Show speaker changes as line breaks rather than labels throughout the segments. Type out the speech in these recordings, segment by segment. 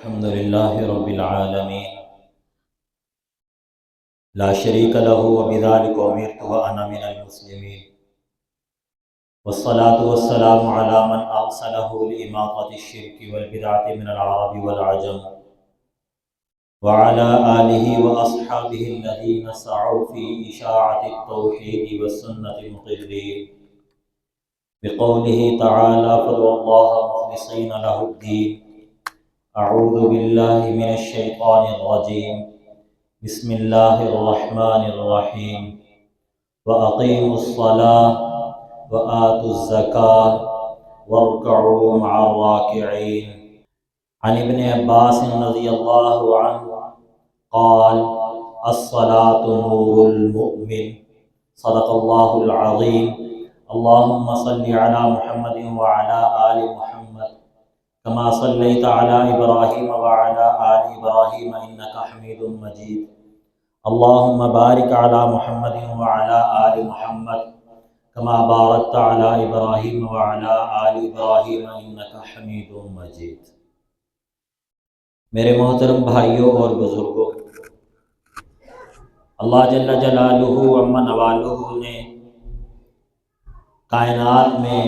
الحمد لله رب العالمين لا شريك له وبذلك أمرت وأنا من المسلمين والصلاة والسلام على من أرسله لإماطة الشرك والبدعة من العرب والعجم وعلى آله وأصحابه الذين سعوا في إشاعة التوحيد والسنة المقرين بقوله تعالى فادعوا الله مخلصين له الدين. أعوذ بالله من الشيطان الرجيم. بسم الله الرحمن الرحيم. وأقيموا الصلاة وآتوا الزكاة واركعوا مع الراكعين. عن ابن عباس رضي الله عنه قال الصلاة نور المؤمن. صدق الله العظيم. اللهم صل على محمد وعلى آل محمد كما صليت على إبراهيم وعلى آل إبراهيم إنك حميد مجيد. اللهم بارك على محمد وعلى آل محمد كما باركت على إبراهيم وعلى آل إبراهيم إنك حميد مجيد. میرے محترم بھائیوں اور بزرگوں، اللہ جل جلالہ عما نوالہ نے کائنات میں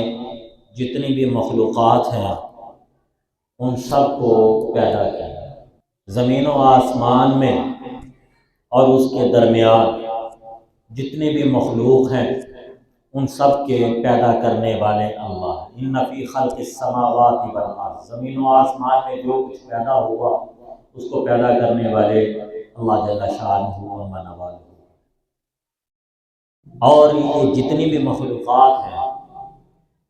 جتنی بھی مخلوقات ہیں ان سب کو پیدا کیا. زمین و آسمان میں اور اس کے درمیان جتنے بھی مخلوق ہیں ان سب کے پیدا کرنے والے اللہ. ان فی خلق السماوات والارض، زمین و آسمان میں جو کچھ پیدا ہوا اس کو پیدا کرنے والے اللہ جل شانہ و من والہ. اور یہ جتنی بھی مخلوقات ہیں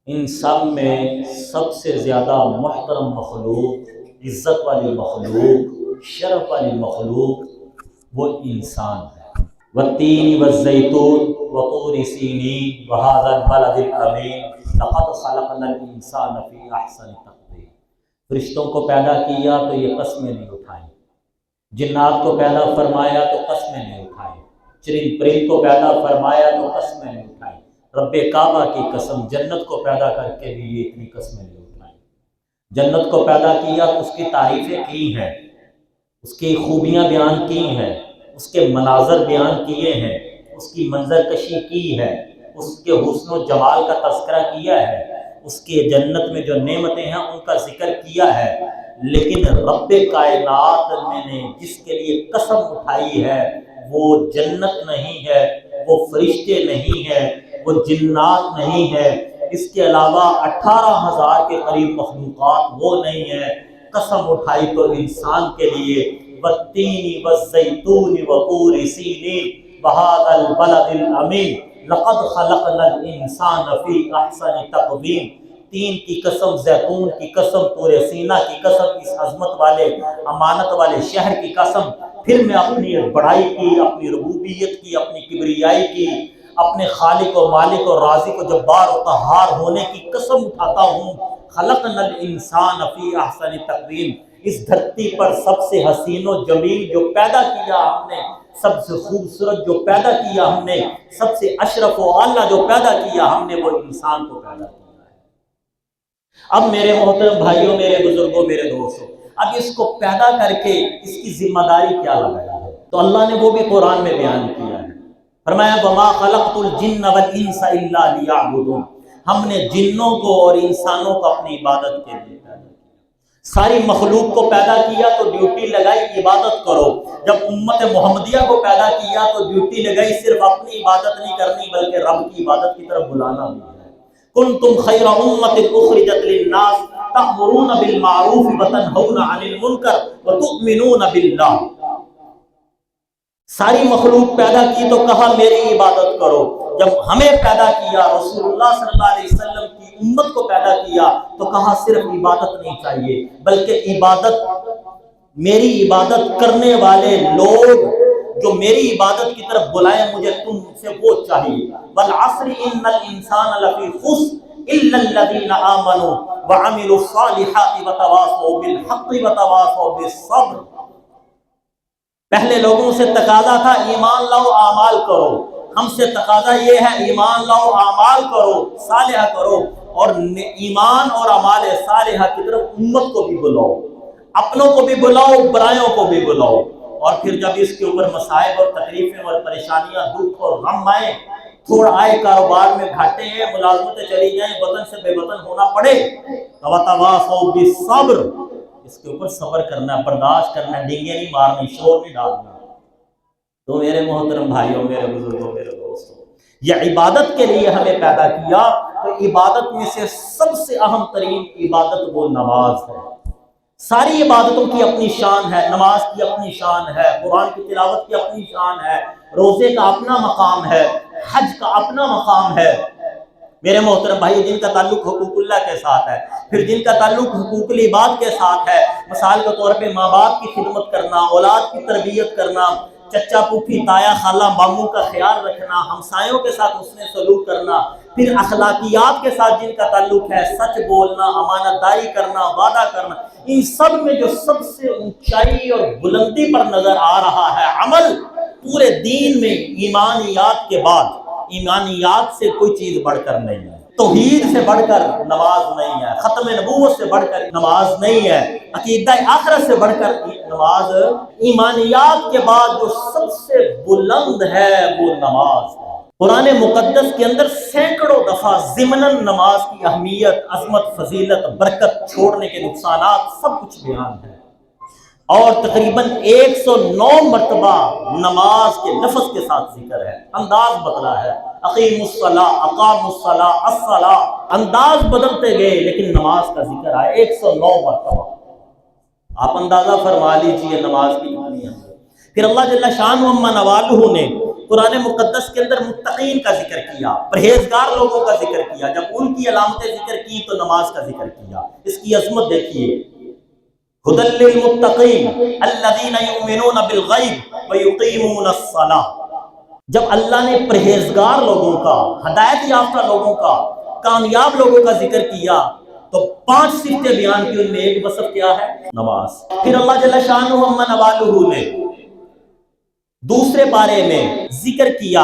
ان سب میں سب سے زیادہ محترم مخلوق، عزت والی مخلوق، شرف والی مخلوق وہ انسان ہے. والتین والزیتون وطور سینین وہذا البلد الامین لقد خلقنا الانسان فی احسن تقویم. فرشتوں کو پیدا کیا تو یہ قسمیں نہیں اٹھائیں، جنات کو پیدا فرمایا تو قسمیں نہیں اٹھائیں، چرند پرند کو پیدا فرمایا تو قسمیں نہیں اٹھائیں. رب کعبہ کی قسم، جنت کو پیدا کر کے بھی یہ اتنی قسمیں نہیں اٹھائیں. جنت کو پیدا کیا تو اس کی تعریفیں کی ہیں، اس کی خوبیاں بیان کی ہیں، اس کے مناظر بیان کیے ہیں، اس کی منظر کشی کی ہے، اس کے حسن و جمال کا تذکرہ کیا ہے، اس کے جنت میں جو نعمتیں ہیں ان کا ذکر کیا ہے. لیکن رب کائنات نے جس کے لیے قسم اٹھائی ہے وہ جنت نہیں ہے، وہ فرشتے نہیں ہیں، وہ جنات نہیں ہے، اس کے علاوہ 18,000 کے قریب مخلوقات وہ نہیں ہیں. قسم اٹھائی تو انسان کے لیے والتین والزیتون وطور سینین وہذا البلد الامین لقد خلقنا الانسان فی احسن تقویم. تین کی قسم، زیتون کی قسم، طور سینہ کی قسم، اس عظمت والے امانت والے شہر کی قسم. پھر میں اپنی بڑائی کی، اپنی ربوبیت کی، اپنی کبریائی کی، اپنے خالق و مالک و رازق و جبار و قہار ہونے کی قسم اٹھاتا ہوں. خلقنا الانسان فی احسن تقویم. اس دھرتی پر سب سے حسین و جمیل جو پیدا کیا ہم نے، سب سے خوبصورت جو پیدا کیا ہم نے، سب سے اشرف و اعلیٰ جو پیدا کیا ہم نے، وہ انسان کو پیدا کیا ہے. اب میرے محترم بھائیوں، میرے بزرگوں، میرے دوستوں، اب اس کو پیدا کر کے اس کی ذمہ داری کیا لگائی ہے تو اللہ نے وہ بھی قرآن میں بیان کیا ہے. فرمایا وَمَا خَلَقْتُ الْجِنَّ وَالْإِنسَ إِلَّا لِيَعْبُدُونَ. ہم نے جنوں کو اور انسانوں کو اپنی عبادت کے لیے پیدا کیا. ساری مخلوق کو پیدا کیا تو ڈیوٹی لگائی عبادت کرو. جب امت محمدیہ کو پیدا کیا تو ڈیوٹی لگائی صرف اپنی عبادت نہیں کرنی بلکہ رب کی عبادت کی طرف بلانا بھی ہے. کنتم خیر امت اخرجت للناس تأمرون بالمعروف وتنہون عن المنکر وتؤمنون باللہ. ساری مخلوق پیدا کی تو کہا میری عبادت کرو. جب ہمیں پیدا کیا، رسول اللہ صلی اللہ علیہ وسلم کی امت کو پیدا کیا تو کہا صرف عبادت نہیں چاہیے بلکہ عبادت، میری عبادت کرنے والے لوگ جو میری عبادت کی طرف بلائیں، مجھے تم سے وہ چاہیے. والعصر ان الانسان لفی خسر الا الذین آمنوا وعملوا الصالحات وتواصوا بالحق وتواصوا بالصبر. پہلے لوگوں سے تقاضا تھا ایمان لاؤ اعمال کرو، ہم سے تقاضا یہ ہے ایمان لاؤ اعمال کرو، صالحہ کرو، اور ایمان اور اعمال صالحہ کی طرف امت کو بھی بلاؤ. اپنوں کو بھی بلاؤ، برائیوں کو بھی بلاؤ، اور پھر جب اس کے اوپر مصائب اور تکلیفیں اور پریشانیاں، دکھ اور غم آئے، تھوڑا آئے، کاروبار میں گھاٹے ہیں، ملازمتیں چلی جائیں، وطن سے بے وطن ہونا پڑے، وَتَوَاصَوْا بِالصَّبْرِ، اس کے اوپر صبر کرنا، برداشت کرنا، ڈینگیں نہیں مارنی، شور نہیں ڈالنا۔ تو میرے محترم بھائیوں، میرے بزرگوں، میرے دوستوں، یہ عبادت کے لیے ہمیں پیدا کیا، تو عبادت میں سے سب سے اہم ترین عبادت وہ نماز ہے۔ ساری عبادتوں کی اپنی شان ہے، نماز کی اپنی شان ہے، قرآن کی تلاوت کی اپنی شان ہے، روزے کا اپنا مقام ہے، حج کا اپنا مقام ہے۔ میرے محترم بھائی، جن کا تعلق حقوق اللہ کے ساتھ ہے، پھر جن کا تعلق حقوق العباد کے ساتھ ہے، مثال کے طور پہ ماں باپ کی خدمت کرنا، اولاد کی تربیت کرنا، چچا پھوپھی تایا خالہ ماموں کا خیال رکھنا، ہمسایوں کے ساتھ حسن سلوک کرنا، پھر اخلاقیات کے ساتھ جن کا تعلق ہے، سچ بولنا، امانت داری کرنا، وعدہ کرنا، ان سب میں جو سب سے اونچائی اور بلندی پر نظر آ رہا ہے عمل پورے دین میں، ایمانیات کے بعد، ایمانیات سے کوئی چیز بڑھ کر نہیں ہے، توحید سے بڑھ کر نماز نہیں ہے، ختم نبوت سے بڑھ کر نماز نہیں ہے، عقیدہ آخرت سے بڑھ کر نماز، ایمانیات کے بعد جو سب سے بلند ہے وہ نماز ہے۔ قرآن مقدس کے اندر سینکڑوں دفعہ ضمناً نماز کی اہمیت، عظمت، فضیلت، برکت، چھوڑنے کے نقصانات سب کچھ بیان ہے، اور تقریباً 109 مرتبہ نماز کے لفظ کے ساتھ ذکر ہے، انداز بدلا ہے، اقیم الصلاۃ، اقام الصلاۃ، الصلاۃ، انداز بدلتے گئے لیکن نماز کا ذکر آیا 109 مرتبہ۔ آپ اندازہ فرما لیجئے نماز کی کتنی ہے۔ پھر اللہ جل شانہ و نوالہ نے قرآن مقدس کے اندر متقین کا ذکر کیا، پرہیزگار لوگوں کا ذکر کیا، جب ان کی علامتیں ذکر کی تو نماز کا ذکر کیا۔ اس کی عظمت دیکھیے، ھدی للمتقین الذین یؤمنون بالغیب ویقیمون الصلاۃ۔ جب اللہ نے پرہیزگار لوگوں کا، ہدایت یافتہ لوگوں کا، کامیاب لوگوں کا ذکر کیا تو 5 صفتیں بیان کی، ان میں ایک وصف کیا ہے؟ نماز۔ پھر اللہ جل شانہ و نوالہ نے دوسرے بارے میں ذکر کیا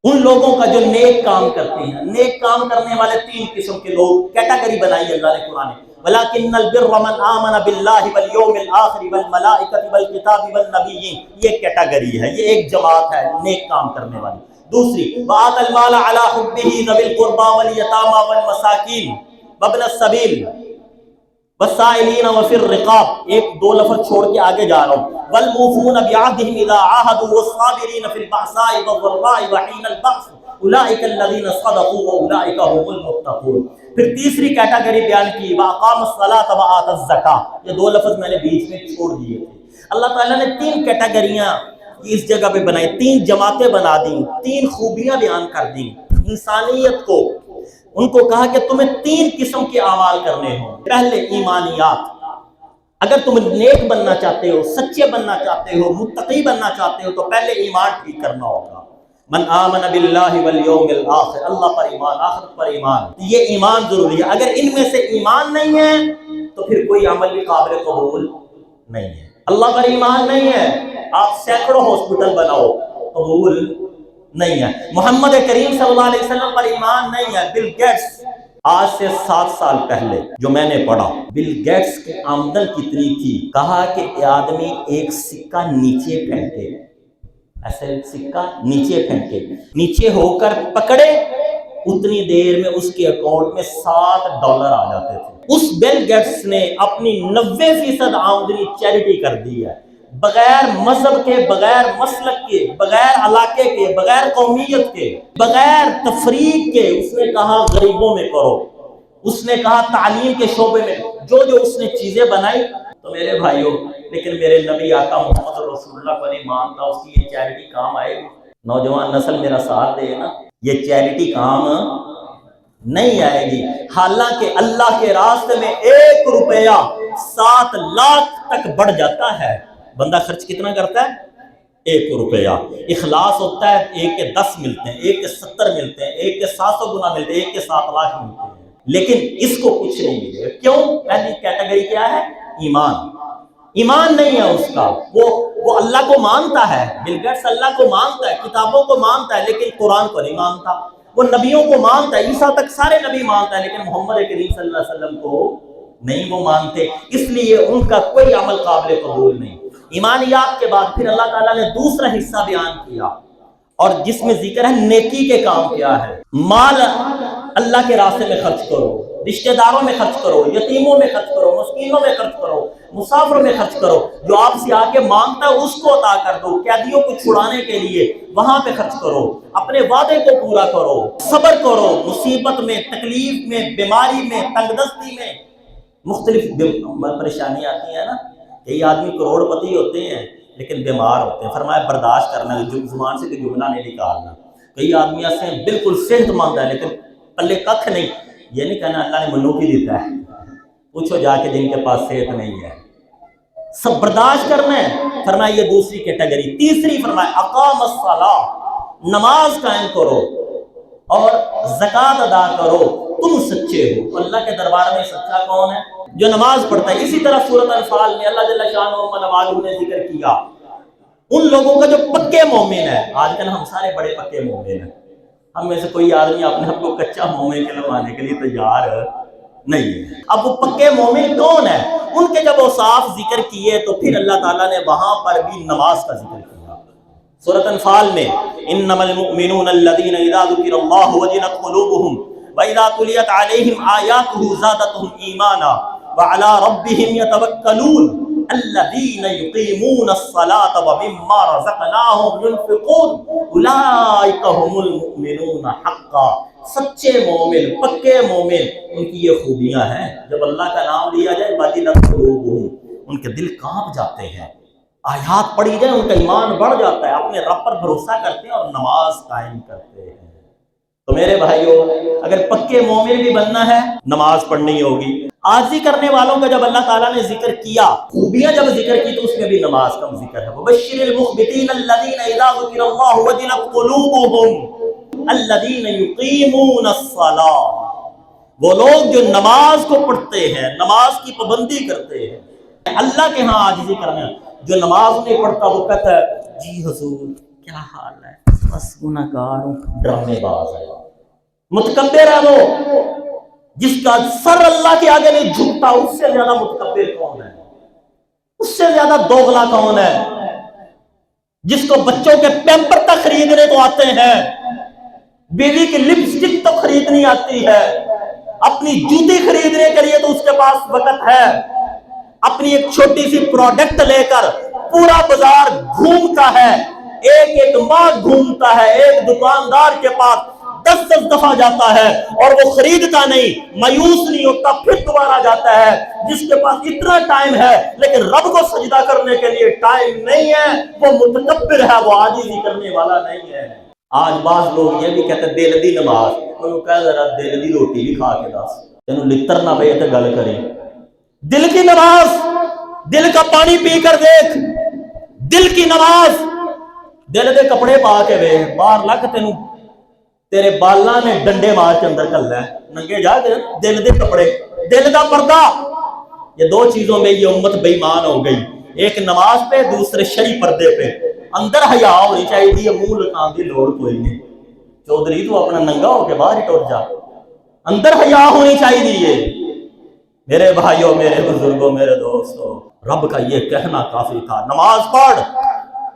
ان لوگوں کا جو نیک کام کرتے ہیں۔ نیک کام کرنے والے 3 قسم کے لوگ، کیٹیگری بنائی اللہ نے قرآن میں، وَلَكِنَّ الْبِرَّ مَنْ آمَنَ بِاللَّهِ وَالْيَوْمِ الْآخِرِ وَالْمَلَائِكَةِ وَالْكِتَابِ وَالنَّبِيِّينَ، یہ کیٹیگری ہے، یہ ایک جماعت ہے نیک کام کرنے والی۔ دوسری، وَآتَى الْمَالَ عَلَى حُبِّهِ ذَوِي الْقُرْبَى وَالْيَتَامَى وَالْمَسَاكِينِ وَابْنَ السَّبِيلِ وَالسَّائِلِينَ وَفِي الرِّقَابِ، ایک 2 لفظ چھوڑ کے آگے جا رہا ہوں، وَالْمُوفُونَ بِعَهْدِهِمْ إِذَا عَاهَدُوا وَالصَّابِرِينَ فِي الْبَأْسَاءِ وَالضَّرَّاءِ وَحِينَ الْبَأْسِ أُولَٰئِكَ الَّذِينَ صَدَقُوا وَأُولَٰئِكَ هُمُ الْمُتَّقُونَ۔ پھر تیسری کیٹیگری بیان کی، وَأَقَامَ الصَّلَاةَ وَآتَى الزَّكَاةَ، یہ 2 لفظ میں نے بیچ میں چھوڑ دیے تھے۔ اللہ تعالیٰ نے 3 کیٹیگریاں اس جگہ پہ بنائی، 3 جماعتیں بنا دیں، 3 خوبیاں بیان کر دیں انسانیت کو۔ ان کو کہا کہ تمہیں 3 قسم کے اعمال کرنے ہوں۔ پہلے ایمانیات، اگر تم نیک بننا چاہتے ہو، سچے بننا چاہتے ہو، متقی بننا چاہتے ہو تو پہلے ایمان ٹھیک کرنا ہوگا۔ من آمن باللہ والیوم الآخر، اللہ پر ایمان، آخرت پر ایمان، یہ ایمان ضروری ہے۔ اگر ان میں سے ایمان نہیں ہے تو پھر کوئی عمل بھی قابل قبول نہیں ہے۔ اللہ پر ایمان نہیں ہے، آپ سینکڑوں ہاسپٹل بناؤ، قبول نہیں ہے۔ محمد کریم صلی اللہ علیہ وسلم پر ایمان نہیں ہے۔ بل گیٹس، آج سے 7 سال پہلے جو میں نے پڑھا، بل گیٹس کی آمدن کتنی تھی؟ کہا کہ آدمی ایک سکہ نیچے پھینکے، ایسے سکہ نیچے پھینکے، نیچے ہو کر پکڑے، اتنی دیر میں اس کے اکاؤنٹ میں $7 آ جاتے تھے۔ اس بل گیٹس نے اپنی 90% آمدنی چیریٹی کر دی ہے، بغیر مذہب کے، بغیر مسلک کے، بغیر علاقے کے، بغیر قومیت کے، بغیر تفریق کے۔ اس نے کہا غریبوں میں کرو، اس نے کہا تعلیم کے شعبے میں، جو اس نے چیزیں بنائی۔ تو میرے بھائیوں، لیکن میرے نبی آقا محمد رسول اللہ پر ایمان تھا، اس کی یہ چیریٹی کام آئے گی؟ نوجوان نسل میرا ساتھ دے نا، یہ چیریٹی کام نہیں آئے گی۔ حالانکہ اللہ کے راستے میں 1 روپیہ 7 لاکھ تک بڑھ جاتا ہے۔ بندہ خرچ کتنا کرتا ہے؟ 1 روپیہ۔ اخلاص ہوتا ہے 1 کے 10 ملتے ہیں، 1 کے 70 ملتے ہیں، 1 کے 700 گنا ملتے ہیں، 1 کے 7 لاکھ ملتے ہیں، لیکن اس کو کچھ نہیں ملے۔ کیوں؟ پہلی کیٹیگری کیا ہے؟ ایمان۔ ایمان نہیں ہے اس کا، وہ اللہ کو مانتا ہے، بل گیٹس اللہ کو مانتا ہے، کتابوں کو مانتا ہے، لیکن قرآن کو نہیں مانتا۔ وہ نبیوں کو مانتا ہے، عیسیٰ تک سارے نبی مانتا ہے، لیکن محمد کریم صلی اللہ علیہ وسلم کو نہیں وہ مانتے، اس لیے ان کا کوئی عمل قابل قبول نہیں۔ ایمانیات کے بعد پھر اللہ تعالیٰ نے دوسرا حصہ بیان کیا، اور جس میں ذکر ہے نیکی کے کام کیا ہے۔ مال اللہ کے راستے میں خرچ کرو، رشتہ داروں میں خرچ کرو، یتیموں میں خرچ کرو، مسکینوں میں خرچ کرو، مسافروں میں خرچ کرو، جو آپ سے آ کے مانگتا ہے اس کو عطا کر دو، قیدیوں کو چھڑانے کے لیے وہاں پہ خرچ کرو، اپنے وعدے کو پورا کرو، صبر کرو، مصیبت میں، تکلیف میں، بیماری میں، تنگ دستی میں، مختلف پریشانیاں آتی ہیں نا۔ کئی آدمی کروڑ پتی ہوتے ہیں لیکن بیمار ہوتے ہیں، فرمایا برداشت کرنا، زبان سے کوئی جملہ نہیں نکالنا۔ کئی آدمی ایسے ہیں بالکل صحت مند ہے لیکن پلے ککھ نہیں، یہ نہیں کہنا اللہ نے منو کی دیتا ہے، پوچھو جا کے جن کے پاس صحت نہیں ہے، سب برداشت کرنا ہے۔ فرمایا یہ دوسری کیٹیگری۔ تیسری فرمایا اقام الصلاۃ، نماز قائم کرو اور زکوٰۃ ادا کرو، تم سچے ہو۔ اللہ کے دربار میں سچا کون ہے؟ جو نماز پڑھتا ہے۔ اسی طرح سورۃ انفال میں اللہ جل شانہ نے ذکر کیا ان لوگوں کا جو پکے مومن ہے۔ آج کل ہم سارے بڑے پکے مومن ہیں، ہم میں سے کوئی آدمی اپنے آپ کو کچا مومن کہلوانے کے لیے تیار نہیں ہے۔ اب وہ پکے مومن کون ہے؟ ان کے جب اوصاف ذکر کیے تو پھر اللہ تعالیٰ نے وہاں پر بھی نماز کا ذکر کیا۔ سورۃ انفال میں انما المؤمنون الذین اذا ذکر اللہ وجلت قلوبہم واذا تلیت علیہم آیاتہ زادتہم ایمانا وعلی ربہم یتوکلون الذین یقیمون الصلاۃ ومما رزقناہم ینفقون اولئک هم المؤمنون حقا۔ سچے مومن، پکے مومن، ان کی یہ خوبیاں ہیں، جب اللہ کا نام لیا جائے وجلت قلوبہم، ان کے دل کانپ جاتے ہیں، آیات پڑھی جائے ان کا ایمان بڑھ جاتا ہے، اپنے رب پر بھروسہ کرتے ہیں اور نماز قائم کرتے ہیں۔ تو میرے بھائیوں، اگر پکے مومن بھی بننا ہے نماز پڑھنی ہوگی۔ عاجزی کرنے والوں کا جب اللہ تعالیٰ نے ذکر کیا، خوبیاں جب ذکر کی تو اس میں بھی نماز کا ذکر ہے۔ وَبَشِّرِ الْمُخْبِتِينَ الَّذِينَ إِذَا ذُكِرَ اللَّهُ وَجِلَتْ قُلُوبُهُمْ الَّذِينَ يُقِيمُونَ الصَّلَاةَ، وہ لوگ جو نماز کو پڑھتے ہیں، نماز کی پابندی کرتے ہیں۔ اللہ کے ہاں عاجزی کرنا، جو نماز نہیں پڑھتا وہ کہتا ہے جی حضور کیا حال ہے، بس گناہ گار ہوں، ڈرامے باز ہے، متکبر ہے وہ، جس کا سر اللہ کے آگے نہیں جھکتا۔ اس سے زیادہ متکبر کون ہے؟ اس سے زیادہ دوغلا کون ہے؟ جس کو بچوں کے پیمپر تک خریدنے تو آتے ہیں، بیوی کی لپسٹک تو خریدنی آتی ہے، اپنی جوتی خریدنے کے لیے تو اس کے پاس وقت ہے، اپنی ایک چھوٹی سی پروڈکٹ لے کر پورا بازار گھومتا ہے، ایک ایک ماہ گھومتا ہے، ایک دکاندار کے پاس 10 دفعہ جاتا ہے اور وہ خریدتا نہیں، مایوس نہیں ہوتا، پھر دوبارہ جاتا ہے۔ جس کے پاس اتنا ٹائم ہے لیکن رب کو سجدہ کرنے کے لیے ٹائم نہیں ہے، وہ متکبر ہے، وہ عاجزی کرنے والا نہیں ہے۔ آج بعض لوگ یہ بھی کہتے ہیں دل دی نماز، انہوں کہہ ذرا دل دی روٹی بھی کھا کے دس، تینوں لتر نہ پے تے گل کریں۔ دل کی نماز، دل کا پانی پی کر دیکھ، دل کی نماز، دل دے کپڑے پا کے وے، باہر لگ تینوں تیرے بالاں نے ڈنڈے مار کے اندر کھلا ہے، ننگے جا کے دل دے کپڑے، دل دا پردہ۔ یہ دو چیزوں میں یہ امت بے ایمان ہو گئی، ایک نماز پہ، دوسرے شرعی پردے پہ۔ اندر حیا ہونی چاہیے، منہ لکان دی لوڑ کوئی نہیں، چودھری تو اپنا ننگا ہو کے باہر ہی ٹر جا، اندر حیا ہونی چاہیے۔ میرے بھائیوں، میرے بزرگوں، میرے دوستوں، رب کا یہ کہنا کافی تھا، نماز پڑھ،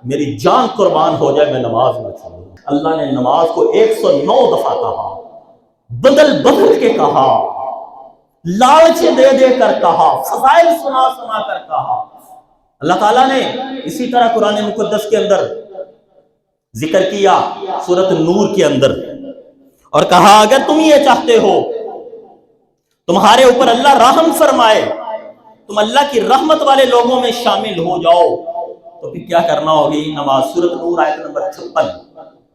میری جان قربان ہو جائے میں نماز نہ چھوڑوں۔ اللہ نے نماز کو 109 دفعہ کہا، بدل بدل کے کہا، لالچ دے دے کر کہا، فضائل سنا سنا کر کہا۔ اللہ تعالیٰ نے اسی طرح قرآن مقدس کے اندر ذکر کیا سورۃ نور کے اندر، اور کہا اگر تم یہ چاہتے ہو تمہارے اوپر اللہ رحم فرمائے، تم اللہ کی رحمت والے لوگوں میں شامل ہو جاؤ، تو پھر کیا کرنا ہوگی؟ نماز۔ سورۃ نور آیت نمبر 56۔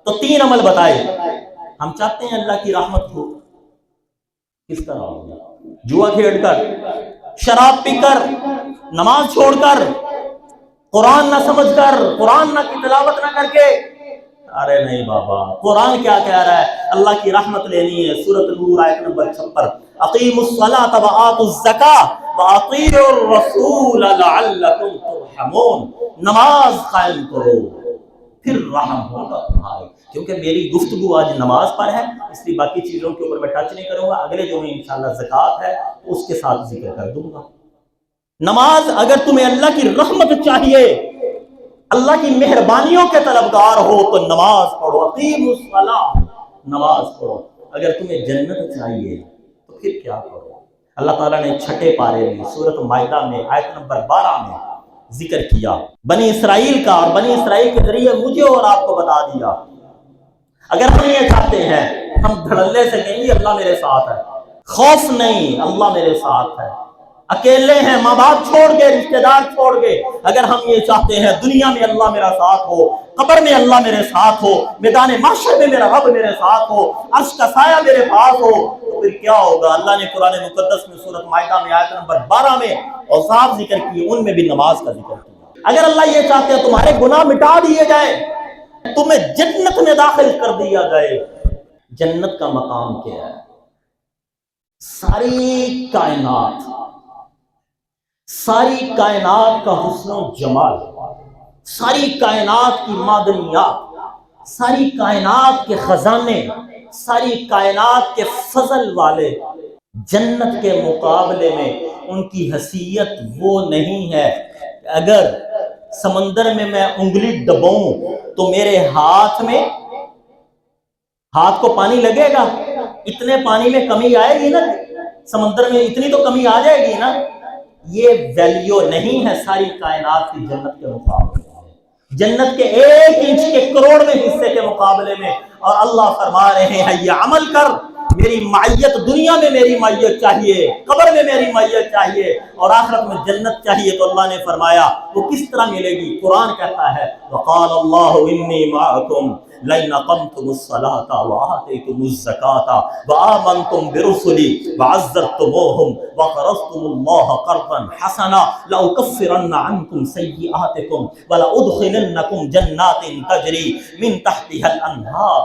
تو 3 عمل بتائے۔ ہم چاہتے ہیں اللہ کی رحمت ہو، کس طرح ہوگا؟ جوا کھیل کر، شراب پی کر، نماز چھوڑ کر، قرآن نہ سمجھ کر، قرآن نہ کی تلاوت نہ کر کے؟ ارے نہیں بابا، قرآن کیا کہہ رہا ہے؟ اللہ کی رحمت لینی ہے۔ سورۃ نور آیت نمبر 56، اقیموا الصلاۃ وآتوا الزکاۃ واطیعوا الرسول لعلکم ترحمون۔ نماز قائم کرو پھر رحم ہوگا تمہارے۔ کیونکہ میری گفتگو آج نماز پر ہے، اس لیے باقی چیزوں کے اوپر میں ٹچ نہیں کروں گا، اگلے جو میں انشاءاللہ زکوٰۃ ہے تو اس کے ساتھ ذکر کر دوں گا۔ نماز، اگر تمہیں اللہ کی رحمت چاہیے، اللہ کی مہربانیوں کے طلبگار ہو تو نماز پڑھو، اقیموا الصلاۃ، نماز پڑھو۔ اگر تمہیں جنت چاہیے تو پھر کیا کرو؟ اللہ تعالیٰ نے چھٹے پارے میں سورۃ مائدہ میں آیت نمبر 12 میں ذکر کیا بنی اسرائیل کا، اور بنی اسرائیل کے ذریعے مجھے اور آپ کو بتا دیا، اگر ہم یہ چاہتے ہیں ہم دھڑلے سے کہیں گے اللہ میرے ساتھ ہے، خوف نہیں، اللہ میرے ساتھ ہے، اکیلے ہیں، ماں باپ چھوڑ کے، رشتہ دار چھوڑ کے، اگر ہم یہ چاہتے ہیں دنیا میں اللہ میرا ساتھ ہو، قبر میں اللہ میرے ساتھ ہو، میدان محشر میں میرا رب میرے ساتھ ہو، عرش کا سایہ میرے پاس ہو، تو پھر کیا ہوگا؟ اللہ نے قرآن مقدس میں سورۃ مائدہ میں آیت نمبر 12 میں اوصاف ذکر کی، ان میں بھی نماز کا ذکر کیا۔ اگر اللہ یہ چاہتے ہیں تمہارے گناہ مٹا دیے جائیں، تمہیں جنت میں داخل کر دیا جائے، جنت کا مقام کیا ہے؟ ساری کائنات کا حسن و جمال، ساری کائنات کی معدنیات، ساری کائنات کے خزانے، ساری کائنات کے فضل والے، جنت کے مقابلے میں ان کی حیثیت وہ نہیں ہے کہ اگر سمندر میں میں انگلی دباؤں تو میرے ہاتھ کو پانی لگے گا، اتنے پانی میں کمی آئے گی نا، سمندر میں اتنی تو کمی آ جائے گی نا۔ یہ ویلیو نہیں ہے ساری کائنات کی جنت کے مقابلے میں، جنت کے 1 انچ کے کروڑویں حصے کے مقابلے میں۔ اور اللہ فرما رہے ہیں یہ عمل کر، میری معیت، دنیا میں میری معیت چاہیے، قبر میں میری معیت چاہیے، اور آخرت میں جنت چاہیے، تو اللہ نے فرمایا وہ کس طرح ملے گی؟ قرآن کہتا ہے وقال اللہ انی معکم لئن اقمتم الصلاۃ وآتیتم الزکاۃ وآمنتم برسلی وعزرتموہم وقرضتم اللہ قرضا حسنا لأکفرن عنکم سیئاتکم ولأدخلنکم جنات تجری من تحتها الانہار۔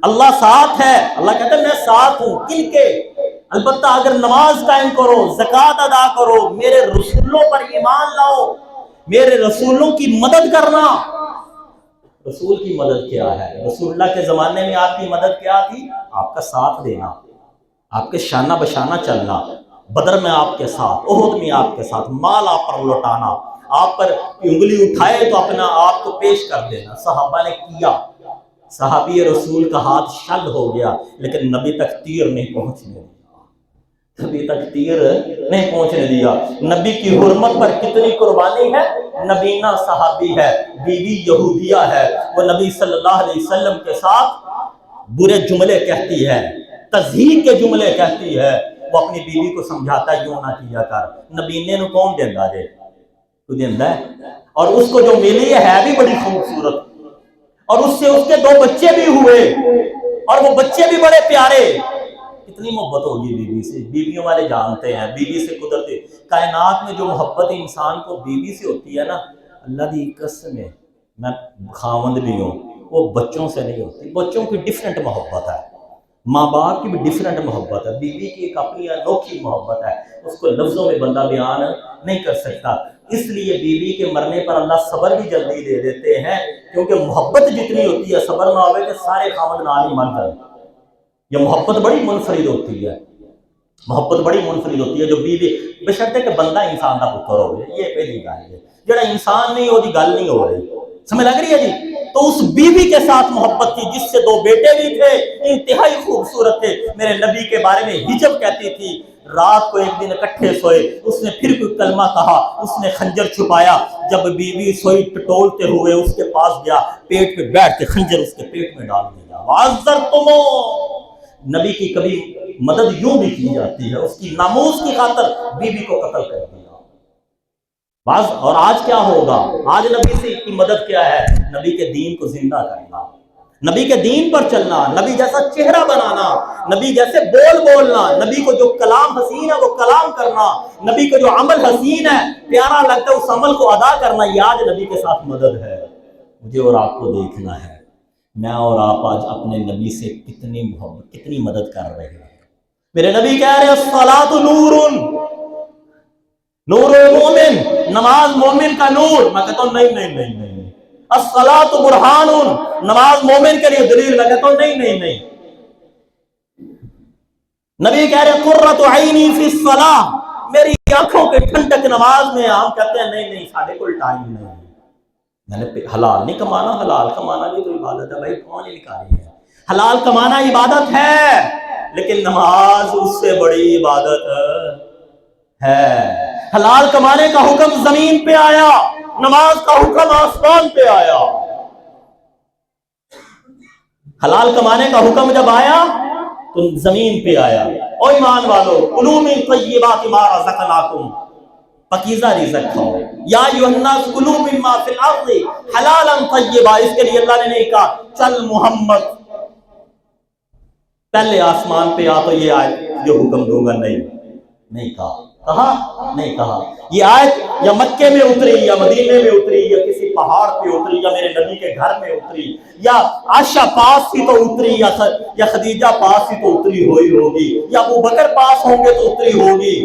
اللہ ساتھ ہے، اللہ کہتا ہے میں ساتھ ہوں، کن کے؟ البتہ اگر نماز قائم کرو، زکوٰۃ ادا کرو، میرے رسولوں پر ایمان لاؤ، میرے رسولوں کی مدد کرنا۔ رسول کی مدد کیا ہے؟ رسول اللہ کے زمانے میں آپ کی مدد کیا تھی؟ آپ کا ساتھ دینا، آپ کے شانہ بشانہ چلنا، بدر میں آپ کے ساتھ، احد میں آپ کے ساتھ، مال آپ پر لوٹانا، آپ پر انگلی اٹھائے تو اپنا آپ کو پیش کر دینا۔ صحابہ نے کیا، صحابی رسول کا ہاتھ شل ہو گیا لیکن نبی تک تیر نہیں پہنچنے دیا، نبی تک تیر نہیں پہنچنے دیا۔ نبی کی حرمت پر کتنی قربانی ہے، نبینا صحابی ہے، بیوی یہودیہ ہے، وہ نبی صلی اللہ علیہ وسلم کے ساتھ برے جملے کہتی ہے، تضحیق کے جملے کہتی ہے، وہ اپنی بیوی کو سمجھاتا ہے یوں نہ کیا کر۔ نبینے نو کون دیندہ جے؟ تو دیندہ ہے، اور اس کو جو ملی ہے بھی بڑی خوبصورت، اور اس سے اس کے 2 بچے بھی ہوئے، اور وہ بچے بھی بڑے پیارے۔ کتنی محبت ہوگی بیوی سے، بیویوں والے جانتے ہیں، بیوی سے قدرتی کائنات میں جو محبت انسان کو بیوی سے ہوتی ہے نا، اللہ دی قسم ہے، میں خاوند بھی ہوں، وہ بچوں سے نہیں ہوتی۔ بچوں کی ڈیفرنٹ محبت ہے، ماں باپ کی بھی ڈیفرنٹ محبت ہے، بیوی کی ایک اپنی انوکھی محبت ہے، اس کو لفظوں میں بندہ بیان نہیں کر سکتا۔ اس لیے بیوی کے مرنے پر اللہ صبر بھی جلدی دے دیتے ہیں، کیونکہ محبت جتنی ہوتی ہے، صبر نہ ہوئے کہ سارے خاوند نال ہی مر جائیں۔ یہ محبت بڑی منفرد ہوتی ہے، محبت بڑی منفرد ہوتی ہے جو بیوی، بشرطے کہ بندہ انسان کا پتر ہو گیا، یہ پہلی گل ہے۔ جڑا انسان نہیں، وہ دی گل نہیں ہو رہی، سمجھ لگ رہی ہے جی؟ تو اس بیوی کے ساتھ محبت تھی جس سے 2 بیٹے بھی تھے، انتہائی خوبصورت تھے۔ میرے نبی کے بارے میں ہجب کہتی تھی، رات کو ایک دن اکٹھے سوئے، اس نے پھر کوئی کلمہ کہا، اس نے خنجر چھپایا، جب بیوی سوئی ٹٹولتے ہوئے اس کے پاس گیا، پیٹ پہ بیٹھ کے خنجر اس کے پیٹ میں ڈال دیا۔ وَعَزَّرْتُمُ، نبی کی کبھی مدد یوں بھی کی جاتی ہے، اس کی ناموس کی خاطر بیوی کو قتل کر دیا۔ اور آج کیا ہوگا؟ آج نبی سے کی مدد کیا ہے؟ نبی کے دین کو زندہ کرنا، نبی کے دین پر چلنا، نبی جیسا چہرہ بنانا، نبی جیسے بولنا، نبی کو جو کلام حسین ہے وہ کلام کرنا، نبی کو جو عمل حسین ہے پیارا لگتا ہے اس عمل کو ادا کرنا، یہ آج نبی کے ساتھ مدد ہے۔ مجھے اور آپ کو دیکھنا ہے میں اور آپ آج اپنے نبی سے کتنی محبت، کتنی مدد کر رہے ہیں۔ میرے نبی کہہ رہے ہیں الصلاۃ نور، نور المومن، نماز مومن کا نور۔ میں کہتا ہوں نہیں، الصلاۃ برہان، نماز مومن کے لیے دلیل۔ میں کہتا ہوں نہیں نہیں نہیں، نبی کہہ رہے قرۃ عینی فی الصلاۃ، میری آنکھوں کے ٹھنڈک نماز میں۔ ہم کہتے ہیں نہیں نہیں سارے کوئی ٹائم نہیں، میں نے حلال نہیں کمانا، حلال کمانا بھی تو عبادت ہے بھائی، کون انکاری ہے؟ حلال کمانا عبادت ہے، لیکن نماز اس سے بڑی عبادت ہے۔ حلال کمانے کا حکم زمین پہ آیا، نماز کا حکم آسمان پہ آیا۔ حلال کمانے کا حکم جب آیا تو زمین پہ آیا، او ایمان والو کلوا من طیبات ما رزقناکم، پاکیزہ رزق کھاؤ، یا ایھا الناس کلوا مما فی الارض حلالا طیبا۔ اس کے لیے اللہ نے نہیں کہا چل محمد پہلے آسمان پہ آ تو یہ آیت جو حکم دوں گا، نہیں کہا نہیں کہا۔ یہ آیت یا مکے میں اتری یا مدینے میں اتری یا کسی پہاڑ پہ اتری یا میرے نبی کے گھر میں اتری یا عائشہ پاس تھی تو اتری یا خدیجہ پاس تھی تو اتری ہوگی یا ابو بکر پاس ہوں گے تو اتری ہوگی۔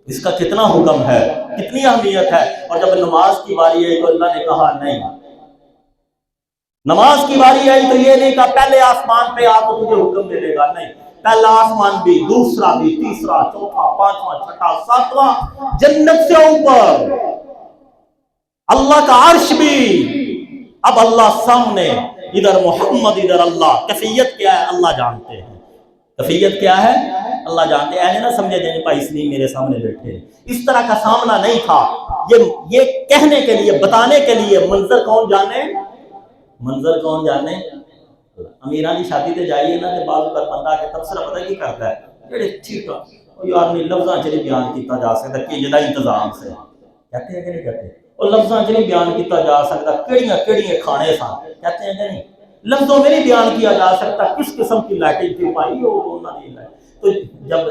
اس کا کتنا حکم ہے، کتنی اہمیت ہے۔ اور جب نماز کی باری آئی تو اللہ نے کہا نہیں، نماز کی باری آئی تو یہ نہیں کہا پہلے آسمان پہ آ تو تجھے حکم ملے گا، نہیں، پہلا آسمان بھی، دوسرا بھی، تیسرا، چوتھا، پانچواں، چھٹا، ساتواں، جنت سے اوپر اللہ کا عرش بھی۔ اب اللہ سامنے، ادھر محمد ادھر اللہ، کیفیت کیا ہے اللہ جانتے ہیں، کیفیت کیا ہے اللہ جانتے ہیں۔ نہ سمجھے جائیں بھائی اس لیے میرے سامنے بیٹھے، اس طرح کا سامنا نہیں تھا۔ یہ کہنے کے لیے، بتانے کے لیے، منظر کون جانے، منظر کون جانے۔ امیران کی شادی تے جائیے نا تے بعض اوقات بندہ کے تبصرہ پتہ کی کرتا ہے، جڑے ٹھیک ہے یار نہیں لفظاں چ نہیں بیان کیتا جا سکتا کہ جدا انتظام سے، کہتے ہیں کہ نہیں کہتے، اور لفظاں چ نہیں بیان کیتا جا سکتا کیڑیاں کیڑیاں کھانے سن، کہتے ہیں کہ نہیں، لفظوں میں نہیں بیان کیا جا سکتا کس قسم کی لائٹنگ تھی پائی ہو انہوں نے۔ تو جب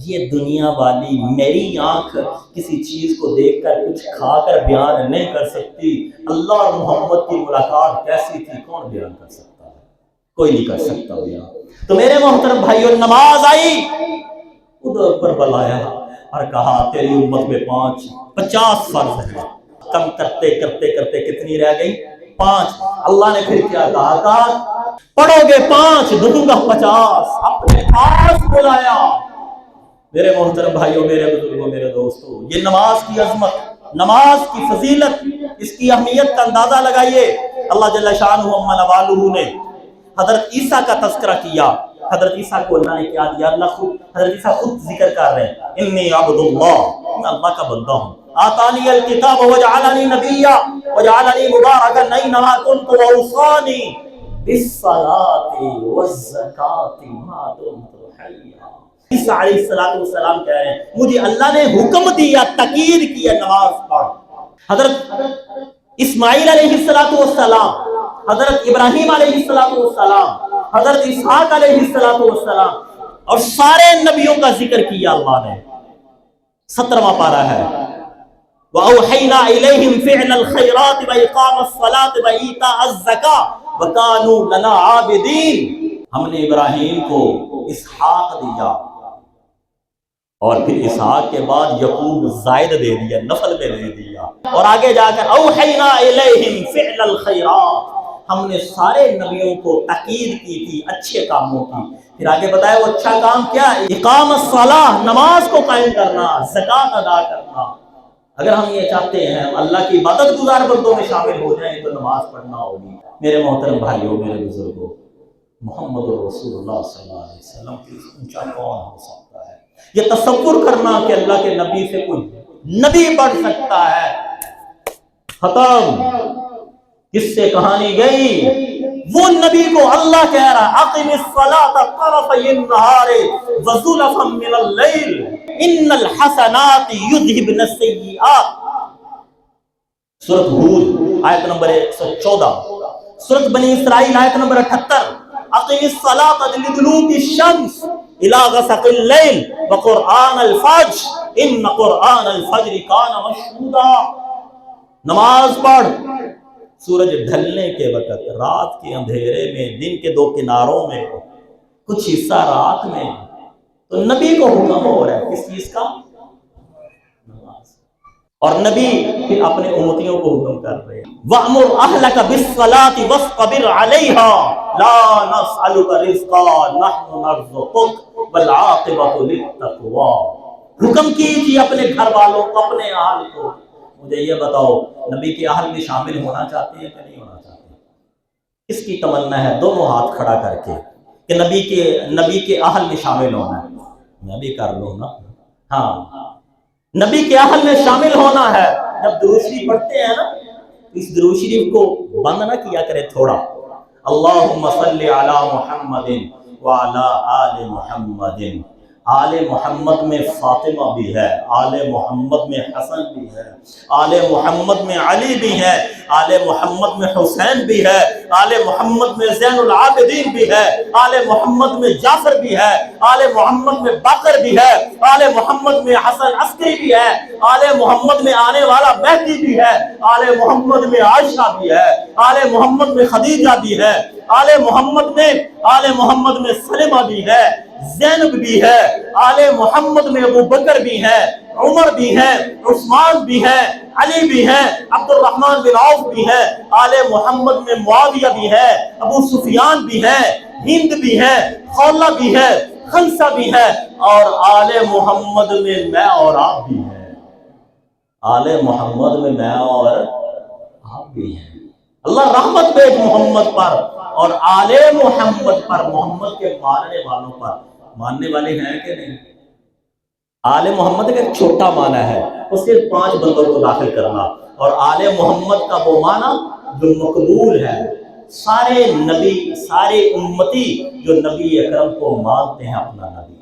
یہ دنیا والی میری آنکھ کسی چیز کو دیکھ کر کچھ کھا کر بیان نہیں کر سکتی، اللہ اور محمد کی ملاقات کیسی تھی کون بیان کر سکتا ہے؟ کوئی نہیں کر سکتا بیان۔ تو میرے محترم بھائیوں، نماز آئی، ادھر پر بلایا اور کہا تیری امت میں 50 فرض ہیں، کم کرتے کرتے کرتے کتنی رہ گئی؟ 5۔ اللہ نے پھر کیا کہا پڑھو گے 5 دوں گا 50، اپنے پاس بلایا۔ میرے محترم بھائیوں، میرے بزرگوں، میرے دوستوں، یہ نماز کی عظمت، نماز کی فضیلت، اس کی اہمیت کا اندازہ لگائیے۔ اللہ جل شانہ عما والہ نے حضرت عیسیٰ کا تذکرہ کیا۔ حضرت عیسیٰ کو اللہ نے کیا دیا؟ اللہ خود، حضرت عیسیٰ خود ذکر کر رہے ہیں، انی عبد اللہ، میں اللہ کا بندہ ہوں، آتانی الکتاب وجعلنی نبیا وجعلنی مبارکا اینما کنت واوصانی بالصلاۃ والزکاۃ ما دمت حیا۔ عیسیٰ علیہ السلام کہہ رہے ہیں مجھے اللہ نے حکم دیا، تاکید کیا نماز پڑھ۔ حضرت اسماعیل علیہ السلام، حضرت ابراہیم علیہ السلام، حضرت اسحاق علیہ السلام اور سارے نبیوں کا ذکر کیا اللہ نے۔ 17واں پارہ ہے، وَأَوْحَيْنَا إِلَيْهِمْ فِعْلَ الْخَيْرَاتِ وَإِقَامَ الصَّلَاةِ وَإِيتَاءَ الزَّكَاةِ وَكَانُوا لَنَا عَابِدِينَ۔ ہم نے ابراہیم کو اسحاق دیا اور پھر اسحاق کے بعد یعقوب زائد دے دیا، نفل میں دے دیا، اور آگے جا کر اوحینا الیہم فعل الخیرات، ہم نے سارے نبیوں کو تاکید کی تھی اچھے کاموں کی۔ پھر آگے بتایا وہ اچھا کام کیا؟ اقام الصلاۃ، نماز کو قائم کرنا، زکوٰۃ ادا کرنا۔ اگر ہم یہ چاہتے ہیں ہم اللہ کی عبادت گزار بندوں میں شامل ہو جائیں تو نماز پڑھنا ہوگی۔ میرے محترم بھائیوں، میرے بزرگوں، محمد رسول اللہ صلی اللہ علیہ وسلم کی اونچا کون ہو سکتا ہے؟ یہ تصور کرنا کہ اللہ کے نبی سے کوئی نبی بڑھ سکتا ہے، ختم، کس سے کہانی گئی؟ وہ نبی کو اللہ کہہ رہا اقم الصلاۃ طرفی النہار وزلفا من اللیل ان الحسنات یذہبن السیئات۔ سورۃ ہود آیت نمبر 114، سورۃ بنی اسرائیل آیت نمبر 78، اقم الصلاۃ لدلوک الشمس الى غسق اللیل وقرآن الفجر ان قرآن الفجر کان مشہودا۔ نماز پڑھ سورج ڈھلنے کے وقت، رات کے اندھیرے میں، دن کے 2 کناروں میں، کچھ حصہ رات میں۔ تو نبی کو حکم ہو رہا ہے کس چیز کا؟ نماز۔ اور نبی پھر اپنے امتیوں کو حکم کر رہے ہیں وَأْمُرْ أَهْلَكَ بِالصَّلَاةِ وَاصْطَبِرْ عَلَيْهَا لَا نَسْأَلُكَ رِزْقًا نَحْنُ نَرْزُقُكَ وَالْعَاقِبَةُ لِلتَّقْوَىٰ۔ حکم کیجیے اپنے گھر والوں کو، اپنے اہل کو، مجھے یہ بتاؤ نبی کے اہل میں شامل ہونا چاہتے ہیں کہ نہیں ہونا چاہتے؟ کس کی تمنا ہے دونوں ہاتھ کھڑا کر کے کہ نبی کے اہل میں شامل ہونا ہے؟ میں بھی کر لوں نا، ہاں نبی کے اہل میں شامل ہونا ہے۔ جب درود شریف پڑھتے ہیں نا، اس درود شریف کو بند نہ کیا کرے تھوڑا، اللہم صلی علی محمد وعلی آل محمد۔ آل محمد میں فاطمہ بھی ہے، آل محمد میں حسن بھی ہے، آل محمد میں علی بھی ہے، آل محمد میں حسین بھی ہے، آل محمد میں زین العابدین بھی ہے، آل محمد میں جعفر بھی ہے، آل محمد میں باقر بھی ہے، آل محمد میں حسن عسکری بھی ہے، آل محمد میں آنے والا مہدی بھی ہے، آل محمد میں عائشہ بھی ہے، آل محمد میں خدیجہ بھی ہے، آل محمد میں سلمہ بھی ہے، زینب بھی ہے، آل محمد میں ابو بکر بھی ہے، عمر بھی ہے، عثمان بھی ہے، علی بھی ہے، عبد الرحمن بن عوف بھی ہے، آل محمد میں معاویہ بھی ہے، ابو سفیان بھی ہے، ہند بھی ہے، خولہ بھی ہے، خنسہ بھی ہے، اور آل محمد میں میں اور آپ بھی ہیں۔ آل محمد میں میں اور آپ بھی ہیں۔ اللہ رحمت بھیج محمد پر اور آل محمد پر، محمد کے ماننے والوں پر۔ ماننے والے ہیں کہ نہیں؟ آل محمد کا ایک چھوٹا معنی ہے، وہ صرف 5 بندوں کو داخل کرنا، اور آل محمد کا وہ معنی جو مقبول ہے، سارے نبی، سارے امتی جو نبی اکرم کو مانتے ہیں اپنا نبی۔